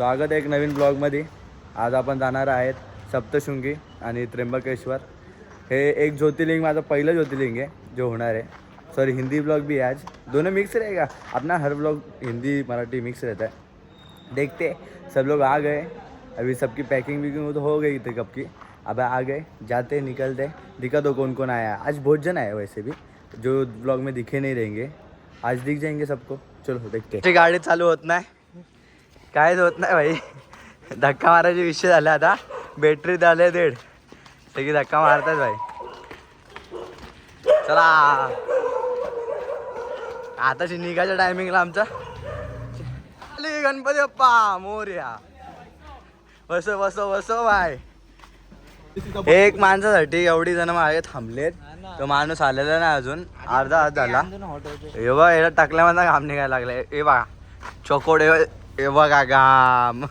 स्वागत आहे एक नवीन ब्लॉगमध्ये। आज आपण जाणार आहेत सप्तशृंगी आणि त्र्यंबकेश्वर। हे एक ज्योतिर्लिंग, माझं पहिलं ज्योतिर्लिंग है जो होणार है। सॉरी, हिंदी ब्लॉग भी है आज, दोनों मिक्स रहेगा। अपना हर ब्लॉग हिंदी मराठी मिक्स रहता है। देखते सब लोग आ गए, अभी सबकी पैकिंग विकिंग तो हो गई थी कब की। अब आ गए, जाते निकलते, दिखा दो कौन कौन आया। आज बहुत जन आए, वैसे भी जो ब्लॉग में दिखे नहीं रहेंगे आज दिख जाएंगे सबको। चलो देखते। गाड़ी चालू होत नाही, कायच होत नाही भाई। धक्का मारायचे विषय झाले आता। बॅटरी झाले 1.5, सगळी धक्का मारतात भाई। चला आताची निघायच्या टायमिंगला आमचा गणपती बाप्पा मोरया। बसो बसो बसो भाई। एक माणसासाठी एवढी जण मागे थांबलेत, तो माणूस आलेला नाही अजून, अर्धा हात झाला। हे बघा याला टाकल्यामध्ये घाम निघायला लागले। हे बघा चोकोडे, हे बघा घाम।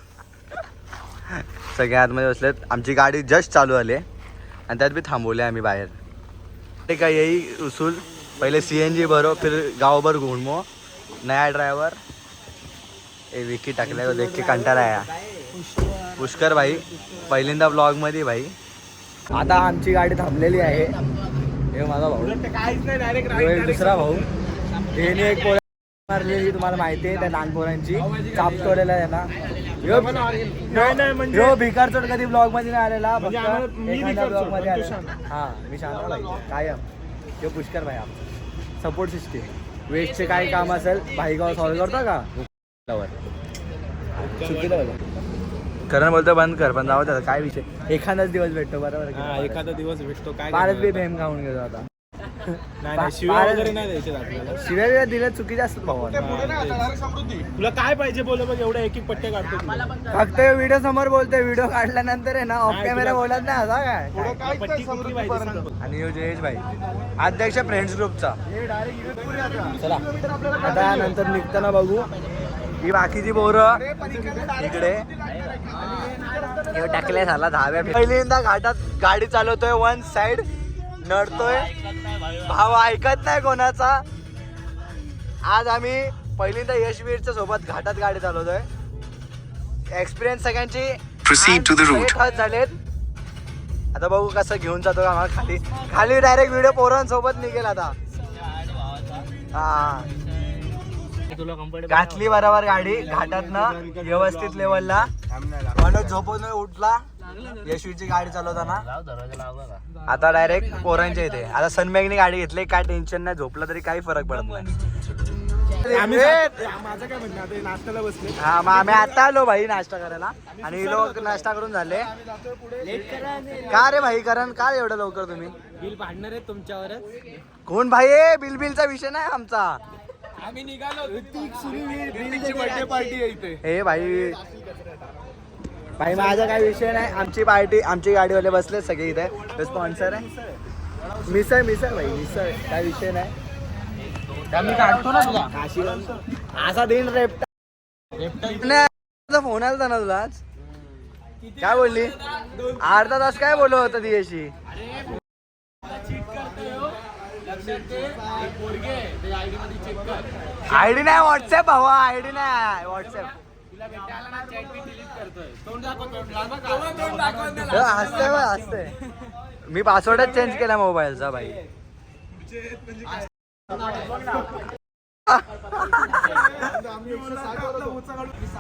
सगळे आतमध्ये बसलेत। आमची गाडी जस्ट चालू आली आणि त्यात भी थांबवले आम्ही बाहेर। ते काय यही उसूल, पहिले CNG भरो फिर गावभर घुमो। नया ड्रायव्हर ए विकी टाकल्या देख के कंटाळा आया। पुष्कर भाई पहिल्यांदा ब्लॉग मध्ये भाई। आता आमची गाडी थांबलेली आहे। हे माझा भाऊ, एक दुसरा भाऊ, त्याने एक पोळ्या मारलेली, तुम्हाला माहिती आहे त्या लहान पोरांची चाप तोडलेला आहे ना। ह्यो भिकार चोट कधी ब्लॉग मध्ये नाही आलेला, फक्त एखाद्या ब्लॉग मध्ये आलेला। हा मी शांत भाई कायम। ह्यो पुष्कर भाई आमचा सपोर्ट सिस्टीम। वेस्टचे काय काम असेल भाई गाव सॉल्व करतो का चुकीला बघा। करण बोलतो बंद कर, पण जाऊ द्या काय विषय, एखादाच दिवस भेटतो बरोबर। एखादा दिवस भेटतो काय, भारत बी फेम खाऊन घेतो आता। शिव्या वगैरे नाही द्यायचे आपल्याला, शिव्या दिल्या चुकीच्या असतात भाऊ। तुला काय पाहिजे बोल बघ, एवढ्या एक एक पट्ट्या काढतो। फक्त व्हिडिओ समोर बोलतोय, व्हिडिओ काढल्यानंतर आहे ना ऑफ कॅमेरा बोलत नाही असा काय। आणि यो जयेश भाई अध्यक्ष फ्रेंड्स ग्रुपचा। चला आता नंतर निघताना बघू ही बाकीची पोरं इकडे टाकले झाला दहाव्या। पहिल्यांदा घाटात गाडी चालवतोय, वन साइड नडतोय भाव, ऐकत नाही कोणाचा। आज आम्ही पहिल्यांदा यशवीरच्या सोबत घाटात गाडी चालवतोय। एक्सपिरियन्स सगळ्यांची झालेत। आता बघू कसं घेऊन जातो का खाली। खाली डायरेक्ट व्हिडिओ पोरांसोबत निघेल आता। हा घातली बरोबर गाडी घाटात ना व्यवस्थित लेवलला। मनोज झोपून उठला यशवीरची गाडी चालवताना। आता डायरेक्ट पोरांच्या इथे। आता सनबॅगनी गाडी घेतली, काय टेन्शन नाही, झोपला तरी काही फरक पडत नाही। माझं काय म्हणणं, आता नाश्त्याला बसले। हा मग आम्ही आता आलो भाई नाश्ता करायला, आणि लोक नाश्ता करून झाले। का रे भाई करण, का एवढं लवकर तुम्ही? बिल पाडणार आहे तुमच्यावरच। कोण भाई? बिलचा विषय नाही आमचा, आम्ही निघालो। बर्थडे पार्टी आहे इथे। हे भाई भाई माझा काय विषय नाही, आमची पार्टी, आमची गाडीवाले बसले सगळे इथे, स्पॉन्सर आहे। मिसळ भाई मिसळ, काय विषय नाही। मी काढतो ना तुला असा दिन रेपटा फोन आला ना तुला आज, काय बोलली? अर्धा तास काय बोलत होता ती अशी। आयडी नाही व्हॉट्सअप भावा, आयडी नाही व्हॉट्सअप। हसते मी पासवर्डच चेंज केला मोबाईलचा भाई।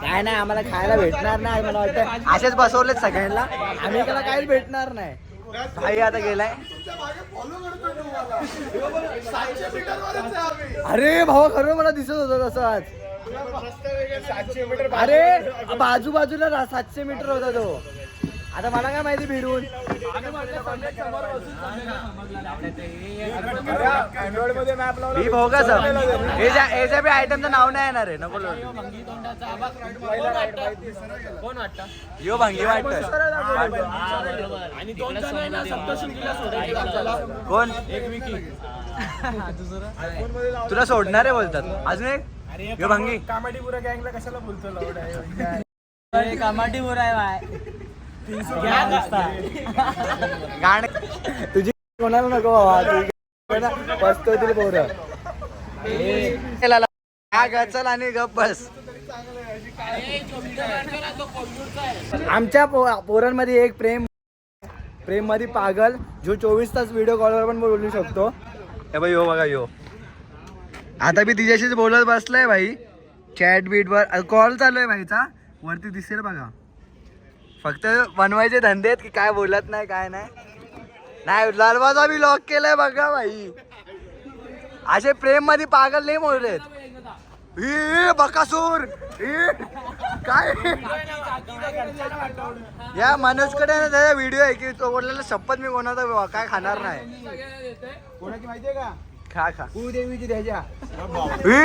काय नाही आम्हाला खायला भेटणार नाही, मला वाटतं असेच बसवलेत सगळ्यांना, आम्ही त्याला काहीच भेटणार नाही। भाई आता गेलाय। अरे भावा खरं मला दिसत होतं तसं आज। अरे बाजूला 700 मीटर होता तो। आता मला काय माहिती भिडून। ही भाऊ का सर याच्या बी आयटमचं नाव नाही येणार आहे, नको यो भांगी वाटत। कोण? तुला सोडणार आहे बोलतात अजून एक यो भांगी। कामाडीपुरा गँगला कशाला बोलतो? कामाडीपुरा आहे गाणे तुझी कोणाला नको बाबा, पसतोय पोरं। का चल आणि गप बस. आमच्या पोरांमध्ये एक प्रेम मध्ये पागल जो 24 तास व्हिडिओ कॉलवर पण बोलू शकतो. हे भाई हो बघा यो आता मी तिच्याशीच बोलत बसलाय भाई. चॅट बीट वर कॉल चालू आहे भाईचा, वरती दिसेल बघा. फक्त बनवायचे धंदे आहेत की काय बोलत नाही काय नाही. लालबाजा बी लॉक केलाय बघा भाई. असे प्रेम मध्ये पागल नाही बोललेत. बकासूर काय या मनोजकडे त्याचा व्हिडिओ आहे की तो बोललेला शपथ मी कोणाचा काय खाणार नाही. कोणाची माहितीये का? खा खा देवीची द्यायच्या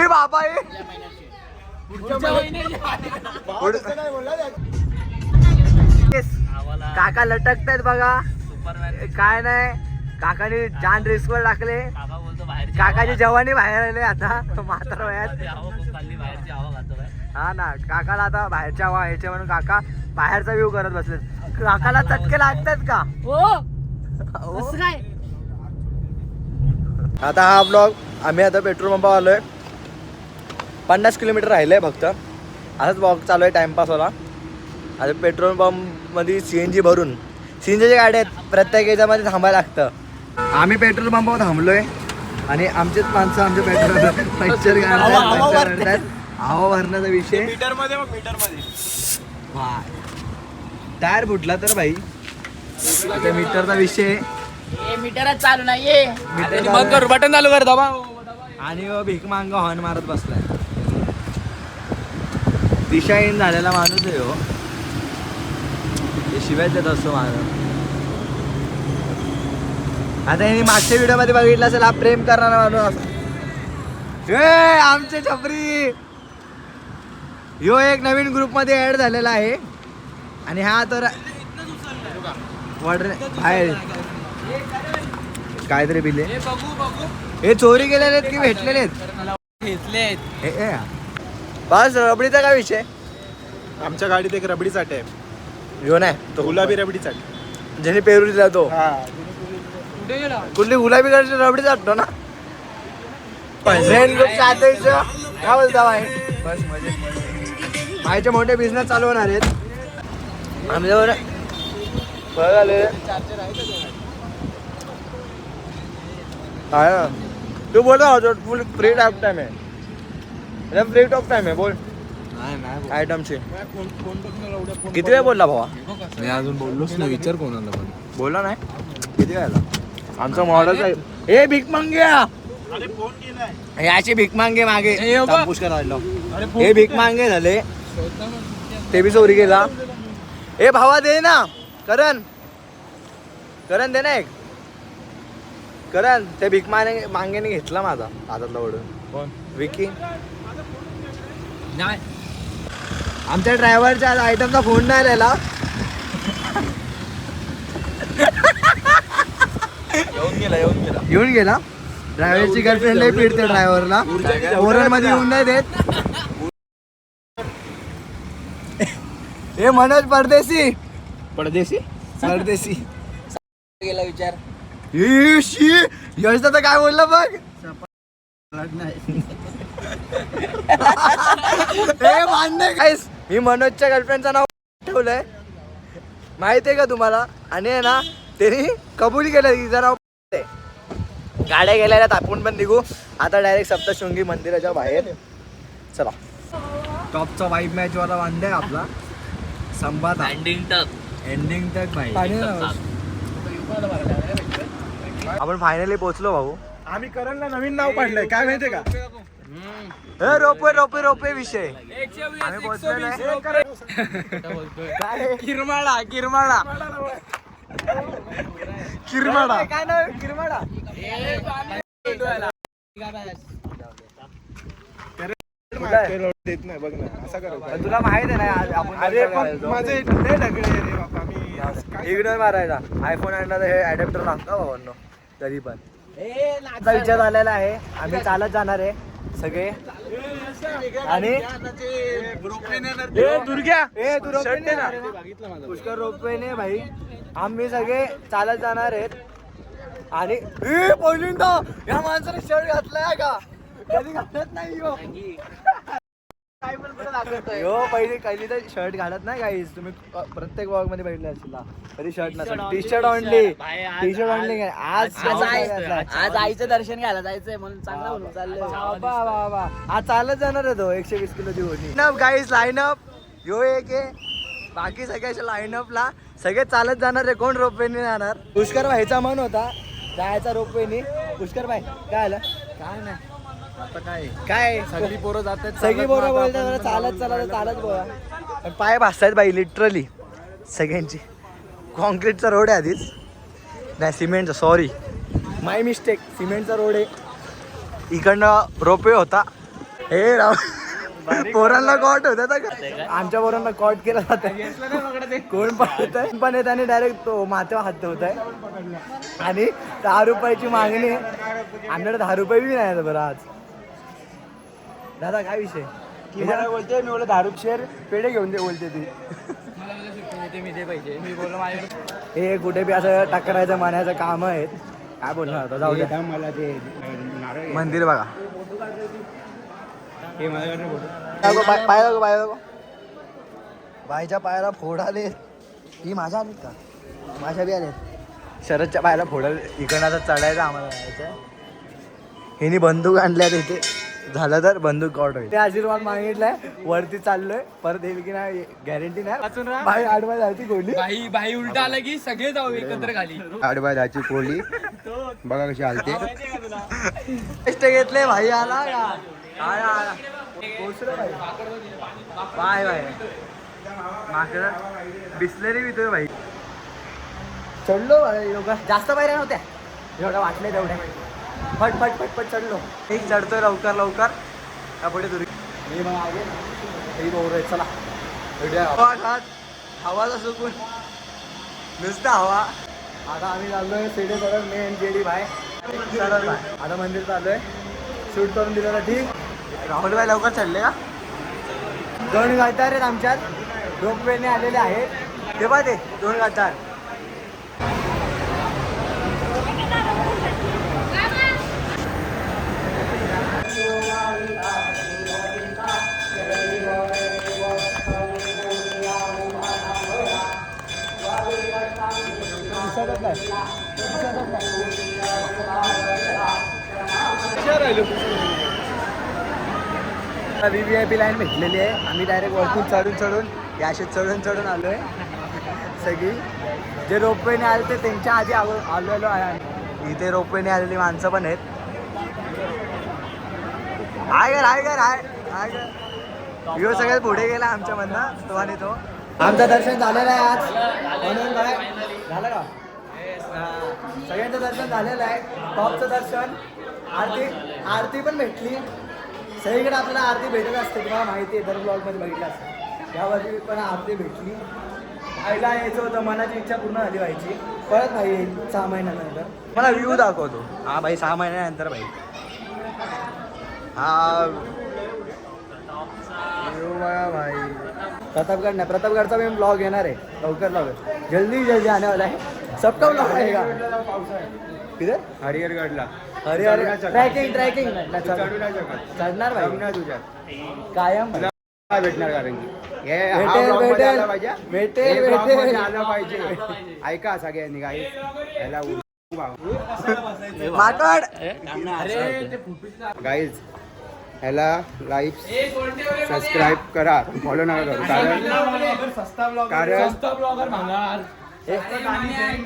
बाबा काका लटकतायत बघा. काय नाही काकाने जान रिस्क वर टाकले. काकाची जवानी बाहेर आले आता म्हातारा वयात. हा ना काकाला आता बाहेरच्या हवा ह्याच्या म्हणून काका बाहेरचा व्ह्यू करत बसले. काकाला चटके लागतात का? आता हा ब्लॉग आम्ही आता पेट्रोल पंपावर आलोय. 50 किलोमीटर राहिलंय फक्त. असाच ब्लॉग चालू आहे टाइमपास होला. आता पेट्रोल पंप मध्ये CNG भरून CNGच्या गाड्या आहेत प्रत्येक याच्यामध्ये थांबायला लागतं. आम्ही पेट्रोल पंपावर थांबलोय आणि आमचेच माणसं आमचे पेट्रोल पंक्चर करतात. हवा भरण्याचा विषय टायर फुटला तर भाई मीटरचा विषय. मीटरच चालू नाहीये. मीटर बटन चालू कर दाबा. आणि भीक मांगा हॉर्न मारत बसलाय. दिशाहीन झालेला माणूस आहे हो. शिवाय देत असतो माझं. आता यांनी मागच्या व्हिडिओ मध्ये बघितलं असेल हा प्रेम करणारा माणूस. आमचे छपरी ह्यो एक नवीन ग्रुप मध्ये ऍड झालेला आहे. आणि हा तर बाहेर काहीतरी बिले हे चोरी केलेले आहेत की भेटलेले आहेत. बस रबडीचा काय विषय. आमच्या गाडीत एक रबडी चाट आहे. ह्यो नाही तो गुलाबी रबडी चाट. ज्याने पेरू दिला तो. कुठली गुलाबी कलरची रबडी चाटतो ना. काय बोलता भाई. बस मजे आईचे मोठे बिझनेस चालू होणार आहेत आमच्यावर. तू बोल फुल फ्री टाइम टाइम आहे. फ्री टॉक टाइम आहे बोल. आयटमचे किती वेळ बोलला भावा. मी अजून बोललोच नाही. विचार कोणाला पण बोला नाही किती वेळाला. आमचा मॉडल आहे हे भीक मांग्या. हे असे भीक मांगे मागे पुष्कर राहिलो. हे भीक मांगे झाले ते बी चोरी केला. ए भावा दे ना करण दे ना एक. करण ते भीक मांगेने घेतला माझा हातातला ओढून. विकी नाही आमच्या ड्रायव्हरच्या आयटमचा फोन नाही आलेला. येऊन गेला. ड्रायव्हरची गर्लफ्रेंड लई पिडते ड्रायव्हरला. ओरडमध्ये येऊन नाही देत. हे मनोज परदेशी गेला विचार. यश दादा काय बोललं बघ. हे मान्य काहीच. मी मनोजच्या गर्लफ्रेंडचं नाव ठेवलंय माहितीये का तुम्हाला. आणि आहे ना त्यांनी कबूल केलं तिचं नाव. गाड्या गेल्या आपण पण निघू आता डायरेक्ट सप्तशृंगी मंदिराच्या बाहेर. चला टॉपचा वाईब मॅच वाला बांधलाय आपला संवाद. एंडिंग तक भाई. आपण फायनली पोहोचलो भाऊ. आम्ही करणला नवीन नाव पाडलंय काय माहितीये का. रोपे विषय आम्ही पोहोचलेलो आहे. किरमाळा काय नाव किरमाळा. देत नाही बघ ना असं करू. तुला माहित आहे ना आपण अरे पण माझे लय ढगळे रे बापा. मी इग्नोर मारायचा. आयफोन आणला तर हे अडॅप्टर लागतं भावांनो. तरी पण आता विचार झालेला आहे आम्ही चालत जाणार आहे सगळे. आणि पुष्कर रोपवेने भाई आम्ही सगळे चालत जाणार आहेत. आणि पहिल्यांदा या माणसाने शर्ट घातलाय का. कधी घालत नाही यो. यो पहिली तर शर्ट घालत नाही गाईस. तुम्ही प्रत्येक वॉक मध्ये बघितलं असेल कधी शर्ट नसेल. टी शर्ट ऑनली काय आज आईचं दर्शन घ्यायला जायचंय म्हणून चांगलं म्हणून चाललंय. आज चालत जाणार आहे तो 120 किलोची होती. गाईस लाईनअप यो एक आहे. बाकी सगळ्याच्या लाईनअपला सगळे चालत जाणार आहे. कोण रोपवेने जाणार. पुष्कर भाईचा मन होता जायचा रोपवेने. पुष्कर भाई काय आलं. काय नाही आता काय सगळी पोरं जातात. सगळी पोरं बोलतात चालत बोला. पण पाय भासतायत बाई लिटरली सगळ्यांची. कॉन्क्रीटचा रोड आहे आधीच. नाही सिमेंटचा. सॉरी माय मिस्टेक. सिमेंटचा रोड आहे. इकडनं रोपवे होता. हे राव पोरांना कॉट होत आमच्या पोरांना कॉट केला जात. कोण पण येत आणि डायरेक्ट तो माथ्यावर हात होत आहे. आणि 10 रुपयाची मागणी. आमच्याकडे 10 रुपये बी नाही बरं आज. दादा काय विषय मला बोलते. मी बोलतो 10 रुपये पेढे घेऊन दे बोलते ती. हे कुठे बी असं टकरायचं मानायचं काम आहेत. काय बोलणार होता जाऊ दे. मला ते मंदिर बघा. पाय बाईच्या पायाला फोड आले. ही माझ्या आलीत का. माझ्या बी आलेत. शरदच्या पायाला फोड आले. इकडनं आता चढायचं आम्हाला जायचं. हिने बंदूक आणल्या तिथे. झालं तर बंदूक कॉट होईल. ते आशीर्वाद मागितलाय. वरती चाललोय. परत येईल की नाही गॅरंटी नाही. बाई आडवा जायची गोली. बाई उलटा आला की सगळे जाऊ एकत्र खाली. आडवा जायची कोली बघा कशी हालते. कष्ट घेतले भाई आला का. बाय बाय माकडं बिसलेरी वितोय भाई. चढलो योगा. जास्त पायऱ्या नव्हत्या जेवढ्या वाटले तेवढ्या. फट फट फट फट चढलो. एक चढतोय लवकर त्या पुढे तुरी चला. हवाचा सुकून नुसतं हवा. आता आम्ही चाललोय सिडे चढत मेन जेडी भाई चढत आहे. आता मंदिर चाललोय. शूट करून दिलेलं ठीक. राहुल भाई लवकर चढले का. 2 गाठार आहेत आमच्यात. रोपवेने आलेले आहेत. तेव्हा ते 2 गाठार. VVIP लाईन भेटलेली आहे. आम्ही डायरेक्ट वरतून चढून या असे चढून आलोय. सगळी जे रोपवेने आले ते त्यांच्या आधी आलेलो आहे. इथे रोपवेने आलेली माणसं पण आहेत. व्ह्यू सगळ्यात पुढे गेला आमच्या मधनं तो आणि तो. आमचं दर्शन झालेलं आहे आज म्हणून काय झालं का. सगळ्यांचं दर्शन झालेलं आहे. टॉपचं दर्शन. आरती पण भेटली. सगळीकडे आपल्याला आरती भेटत असते. तुम्हाला माहिती आहे. दर ब्लॉगमध्ये बघितलं असतं. यावर्षी पण आरती भेटली. आईला यायचं होतं. मनाची इच्छा पूर्ण झाली व्हायची. परत भाई 6 महिन्यानंतर मला व्ह्यू दाखवतो. हा भाई 6 महिन्यानंतर भाई. हा व्ह्यू बघा भाई. प्रतापगडचा मी ब्लॉग येणार आहे लवकर. जल्दी आने वाला है. सबका ब्लॉग आएगा. किधर हरिहरगडला. ट्रॅकिंग चढणार भाई तुझ्या कायम भेटणार. कारण की भेटेल आलं पाहिजे. ऐका सगळ्यांनी काय याला गाईज ह्याला लाईक सबस्क्राईब करा. फॉलो नका करू. कारण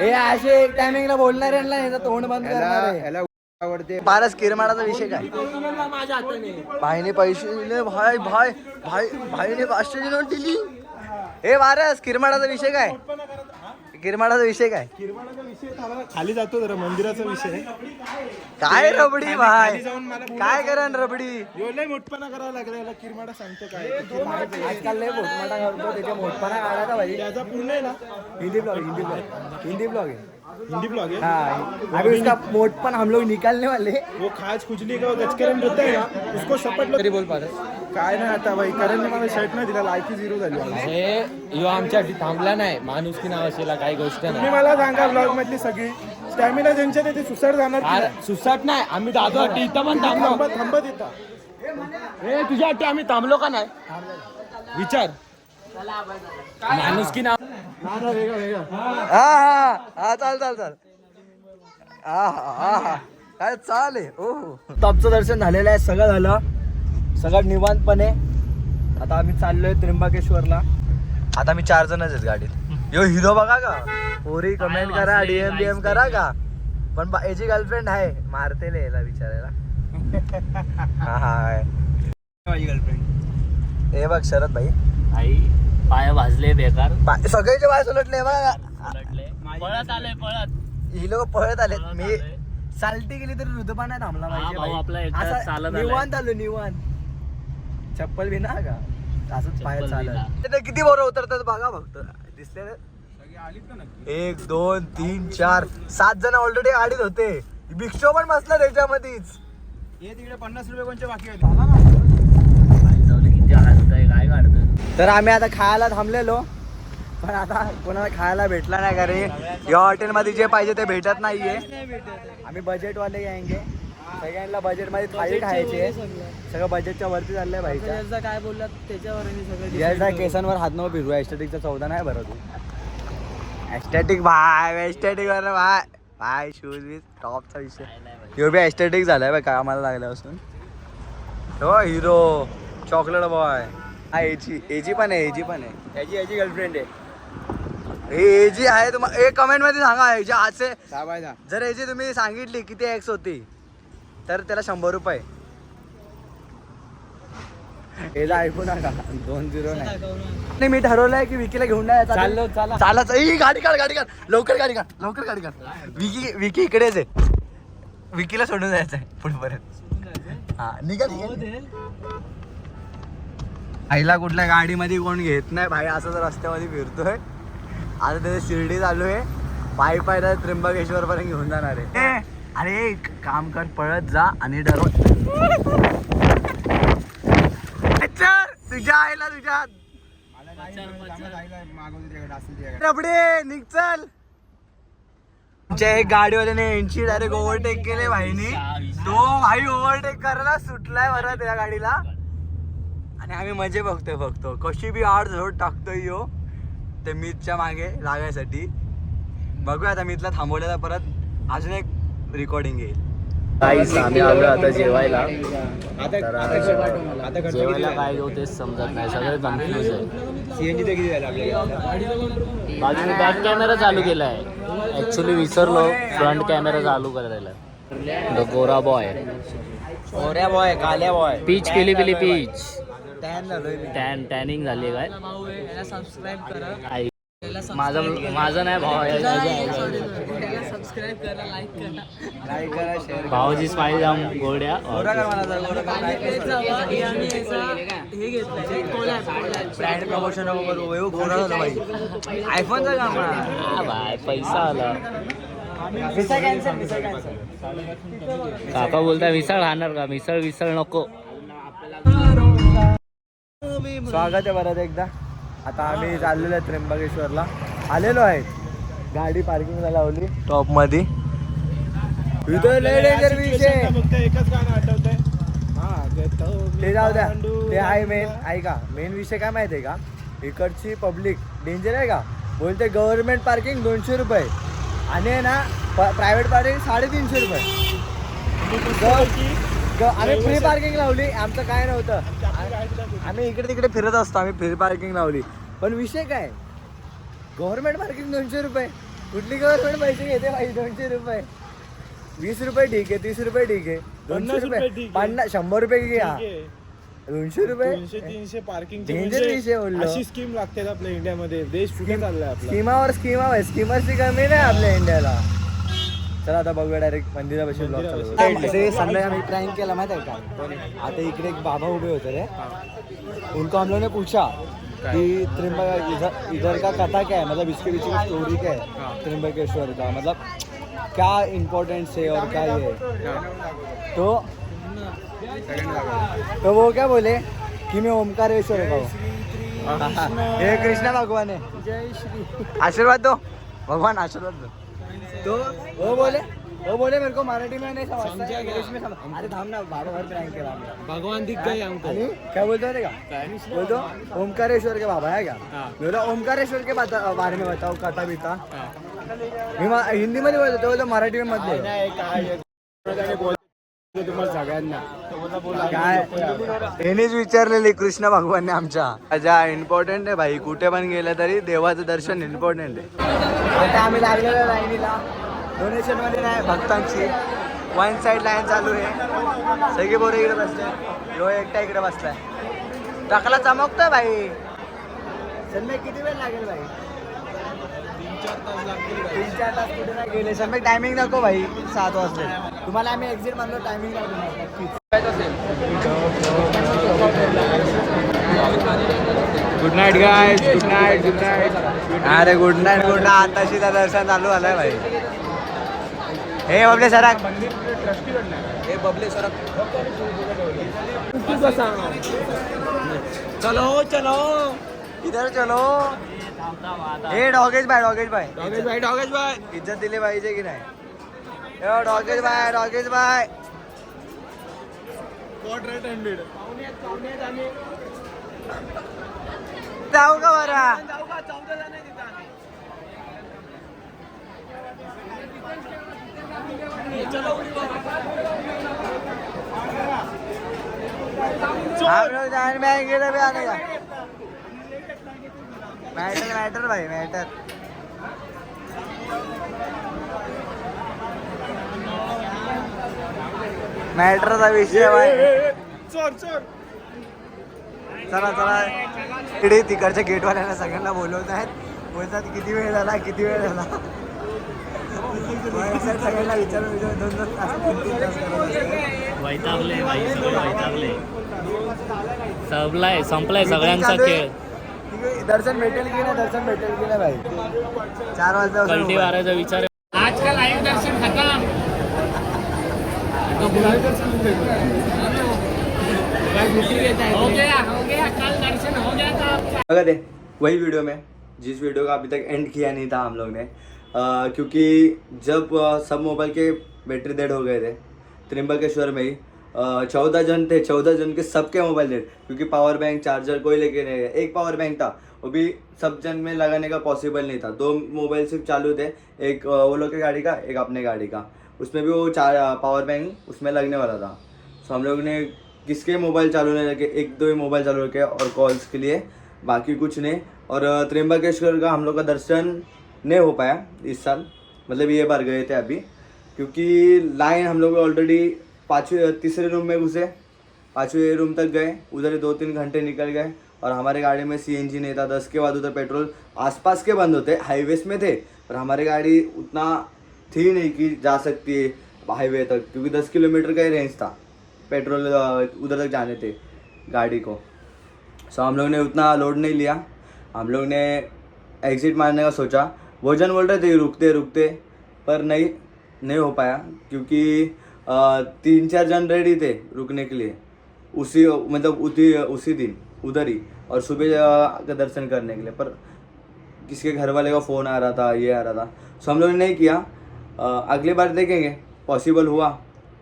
हे असे एक टायमिंगला बोलणार आहे. तोंड बंद करणार. ह्याला आवडते. पारस किरमाडाचा विषय काय. भाईने पैसे दिले. भाईने 500ची नोट दिली. हे पारस किरमाडाचा विषय काय. खाली जातो जरा मंदिराचा विषय. काय रबडी भाई. काय करा रबडी. लय मोठपणा करावा लागला. किरमाडा सांगतो काय. आजकाल लय मोठपणा करतो. त्याच्या मोठपणा काढायचा भाई. त्याचा पूर्ण आहे ना हिंदी ब्लॉग है. हिंदी ब्लॉग है. हाँ अभी उसका मोटपन हम लोग निकालने वाले. वो खाज खुजली का गचकरण होता है ना उसको सपटलं तरी बोल पाहत काय नाही. आता भाई करणने मला शर्ट नाही दिला. लायकी 0 झाली. यो आमच्यासाठी थांबला नाही. माणूस की नाव असेल काही गोष्ट तुम्ही मला सांगा ब्लॉग मधली सगळी स्टॅमिना ज्यांच्या ते सुसाट जाणार की नाही? सुसाट नाही आम्ही दादा इथं पण थांबलो थांबत येतात. ए तुझ्यासाठी आम्ही थांबलो का नाही विचार माणूस की नाव हा चाल काय चाल आहे ओहो. टॉपचं दर्शन झालेलं आहे, सगळं झालं, सगळं निवांतपणे. आता आम्ही चाललोय त्र्यंबकेश्वरला. आता आम्ही 4 जणच आहेत गाडीत. यो हिरो बघा का, पोरी कमेंट करा, DM करा का. पण याची गर्लफ्रेंड आहे, मारते याला विचारायला. हा माझी गर्लफ्रेंड. हे बघ शरद भाई, आई पाय भाजले बेकार, सगळ्याचे पाय सुलटले बघा. पळत आले पळत. ही लोक पळत आले. मी चालती गेली तरी हृदयपा नाही थांबला पाहिजे. निवांत आलो निवांत, चप्पल बी ना का असंच पाय चालत. किती बरोबर उतरतात बघा फक्त. दिसले 1 2 3 4 7 जण ऑलरेडी गाडीत होते. भिक्षो पण बसला त्याच्यामध्येच. हे तिकडे 50 रुपये कोणचे बाकी होते. काय काढत. तर आम्ही आता खायला थांबलेलो, पण आता कोणाला खायला भेटला नाही. कारण या हॉटेलमध्ये जे पाहिजे ते भेटत नाहीये. आम्ही बजेटवाले घ्यायचे, सगळ्यांना बजेटमध्ये थाळी खायचे. सगळं बजेटच्या वरती चाललंय भाईच्या. काय बोललात त्याच्यावर याचा केसांवर हात नको फिरवा. एस्थेटिकचा 14 नाही बरं तू. एस्थेटिक भाई, एस्थेटिक वर भाई शूज बीज टॉपचा विषय. ह्यो बी एस्थेटिक झालाय बघ कामाला लागल्यापासून. हो हिरो चॉकलेट बॉय. हा एजी पण आहे, एजी पण आहे. याची गर्लफ्रेंड आहे. एजी आहे तुम्हाला एक कमेंट मध्ये सांगा. याची आजचे जर याची तुम्ही सांगितली किती एक्स होती तर त्याला 100 रुपये. याचा ऐकू नका, 2-0 नाही. मी ठरवलंय की विकीला घेऊन नाही चालत. गाडी काढ लवकर गाडी काढ. विकी इकडेच आहे. विकीला सोडून जायचं आहे पुढे परत. हा निघा. आईला कुठल्या गाडीमध्ये कोण घेत नाही भाई. असं तर रस्त्यामध्ये फिरतोय. आता त्याची शिर्डी चालू आहे. पायी त्र्यंबकेश्वर पर्यंत घेऊन जाणार आहे. अरे एक काम कर, पळत जा आणि तुझ्या आईला तुझ्या रबडे निघ चल. तुमच्या एक गाडीवाल्याने यांची डायरेक्ट ओव्हरटेक केले भाईनी. तो भाई ओव्हरटेक करायला सुटलाय बरं त्या गाडीला. आणि आम्ही मजे बघतोय कशी बी आड झोड टाकतोय यो ते मीतच्या मागे लागायसाठी. बघूया आता मीतला थांबवलेला परत अजून एक रेकॉर्डिंग येईल. आम्ही आलो आता जेवायला. जेवायला काय घेऊ तेच समजत नाही, सगळे कन्फ्युज आहे. सीएनजी ते किती झालं आपल्याला? बाजूने बॅक कॅमेरा चालू केलाय. ऍक्च्युली विसरलो फ्रंट कॅमेरा चालू करायला. द गोरा बॉय, गोऱ्या बॉय, काल्या बॉय. पीच केली पिली पीच. टॅनिंग झाली काय. सबस्क्राईब करा. माझं नाही भाऊ. लाईक करा, शेअर करा. भाऊजी स्माइल जाम गोड्या. ब्रँड प्रमोशन करू. गोरा झाला भाई. आयफोनचा काम भाई पैसा आला. Visa cancel. काका बोलता मिसळ खाणार का. मिसळ नको. स्वागत आहे परत एकदा. आता आम्ही चाललेलो आहे त्र्यंबकेश्वरला. आलेलो आहे, गाडी पार्किंगला लावली टॉप मध्ये. फक्त एकच गाणं आठवतंय. ते जाऊ द्या, ते आहे मेन. ऐका, मेन विषय काय माहिती आहे का, इकडची पब्लिक डेंजर आहे का. बोलते गव्हर्नमेंट पार्किंग 200 रुपये आणि ना प्रायव्हेट पार्किंग 350 रुपये. आम्ही फ्री पार्किंग लावली. आमचं काय नव्हतं, आम्ही इकडे तिकडे फिरत असतो. आम्ही फ्री पार्किंग लावली. पण विषय काय, गव्हर्नमेंट पार्किंग 200 रुपये. कुठली गव्हर्नमेंट पैसे घेते भाई. 200 रुपये, 20 रुपये ठीक आहे, 30 रुपये ठीक आहे, 200 रुपये, 100 रुपये घ्या. 200 रुपये 200-300 पार्किंग डेंजर विषय बोललो. अशी स्कीम लागते आपल्या इंडियामध्ये. देश कुठे चाललाय आपला. स्कीमावर स्कीमरची कमी नाही आपल्या इंडियाला. चला आता बघूया डायरेक्ट मंदिरापाशी ब्लॉग चालू. संडे आम्ही प्रँक केला माहिती आहे का. आता इकडे एक बाबा उभे होते रे. उनको हम लोग ने पूछा कि त्र्यंबक इधर का कथा क्या है, मतलब इसके पीछे की स्टोरी क्या है त्र्यंबकेश्वर का, मतलब क्या इम्पोर्टेंस है और क्या ये है. तो वो क्या बोले कि मैं ओमकारेश्वर का हूँ. हे कृष्णा भगवान है. जय श्री. आशीर्वाद दो भगवान, आशीर्वाद दो. तो वो बोले मेरे को मराठी में नहीं समझता है, इंग्लिश में समझ। अरे थाम ना बाबा भर प्रैंक करा मेरा। भगवान दिख गए हमको। आणि क्या बोलते थे का बोलतो ओमकारेश्वर के बाबा है क्या बोला ओमकारेश्वर के बारे में बताओ कथा बिता हिंदी मध्ये बोलतो तो बोलतो मराठी में मत बोल तुम्हाला सगळ्यांना काय यांनीच विचारलेली कृष्ण भगवानने आमच्या ज्या इम्पॉर्टंट आहे भाई कुठे पण गेलं तरी देवाचं दर्शन इम्पॉर्टंट आहे आता आम्ही लागलेलो लाईनीला डोनेशन मध्ये नाही भक्तांची वन साइड लाईन चालू आहे सगळे पोरं इकडे बसले ह्यो एकटा इकडे बसलाय टाकला चमकतोय भाई सन्मेक किती वेळ लागेल भाई 3-4 तास कुठे नाही गेले सन्मेक टायमिंग नको भाई 7 वाजले तुम्हाला आम्ही एक्झिट मारलो timing good night guys good night good night. अरे गुड नाईट आताशी त्या दर्शन चालू झालंय भाई हे बबले सरक हे बबले सरक चलो चलो इधर चलो हे डॉगेश भाई डॉगेश भाई इज्जत दिली पाहिजे की नाही यो डॉगेश भाई जाऊ का बरा हम लोग जाने में आएंगे भी आने का मैटर भाई मैटर मॅटरचा विषय भाई चला इकडे तिकडच्या गेटवाल्यांना सगळ्यांना बोलवत आहेत बोलतात किती वेळ झाला सगळ्यांना विचारून 2-2 तास 3-3 तास करत असतात. वैतागले भाई सगळे वैतागले संपलाय सगळ्यांचा खेळ दर्शन भेटेल की नाही भाई 4 वाजता कल्टी मारायचा विचार आज का लाईव्ह दर्शन खतम. हो गया कल दर्शन हो गया था. अगर दे वही वीडियो में जिस वीडियो का अभी तक एंड किया नहीं था हम लोग ने क्योंकि जब सब मोबाइल के बैटरी डेड हो गए थे त्रिम्बकेश्वर में ही 14 जन थे 14 जन के सबके मोबाइल डेड क्योंकि पावर बैंक चार्जर कोई लेके नहीं गया. एक पावर बैंक था वो भी सब जन में लगाने का पॉसिबल नहीं था. 2 मोबाइल सिर्फ चालू थे एक वो लोग की गाड़ी का एक अपने गाड़ी का उसमें भी वो पावर बैंक उसमें लगने वाला था. सो हम लोग ने किसके मोबाइल चालू नहीं रखे 1-2 ही मोबाइल चालू रखे और कॉल्स के लिए बाकी कुछ नहीं. और त्रिम्बकेश्वर का हम लोग का दर्शन नहीं हो पाया इस साल मतलब ये बार गए थे अभी क्योंकि लाइन हम लोग ऑलरेडी 3रे रूम में घुसे 5वें रूम तक गए उधर 2-3 घंटे निकल गए और हमारे गाड़ी में CNG नहीं था. 10 के बाद उधर पेट्रोल आसपास के बंद होते हाईवेज में थे पर हमारी गाड़ी उतना थी नहीं कि जा सकती है हाईवे तक क्योंकि 10 किलोमीटर का ही रेंज था पेट्रोल उधर तक जाने थे गाड़ी को. सो हम लोग ने उतना लोड नहीं लिया. हम लोग ने एग्ज़िट मारने का सोचा. वो जन बोल रहे थे रुकते पर नहीं हो पाया क्योंकि 3-4 जन रेडी थे रुकने के लिए उसी दिन उधर ही और सुबह का दर्शन करने के लिए पर किसके घर वाले का फ़ोन आ रहा था ये आ रहा था. सो हम लोग ने नहीं किया. अगली बार देखेंगे पॉसिबल हुआ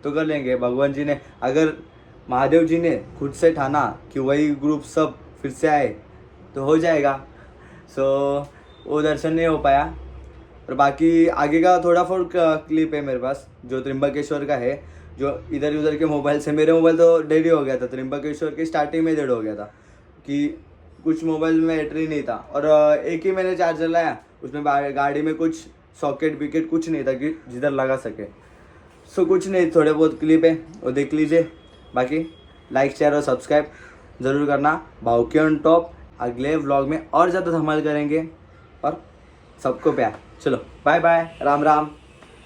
तो कर लेंगे. भगवान जी ने अगर महादेव जी ने खुद से ठाना कि वही ग्रुप सब फिर से आए तो हो जाएगा. सो वो दर्शन नहीं हो पाया और बाकी आगे का थोड़ा बहुत क्लिप है मेरे पास जो त्रिम्बकेश्वर का है जो इधर उधर के मोबाइल से. मेरे मोबाइल तो डेड ही हो गया था त्रिम्बकेश्वर के स्टार्टिंग में डेड हो गया था कि कुछ मोबाइल में बैटरी नहीं था और एक ही मैंने चार्जर लाया उसमें गाड़ी में कुछ सॉकेट विकेट कुछ नहीं था कि जिधर लगा सके. सो कुछ नहीं थोड़े बहुत क्लिप है वो देख लीजिए. बाकी लाइक शेयर और सब्सक्राइब ज़रूर करना. भावकी ऑन टॉप अगले व्लॉग में और ज़्यादा धमाल करेंगे और सबको प्यार. चलो बाय बाय राम राम.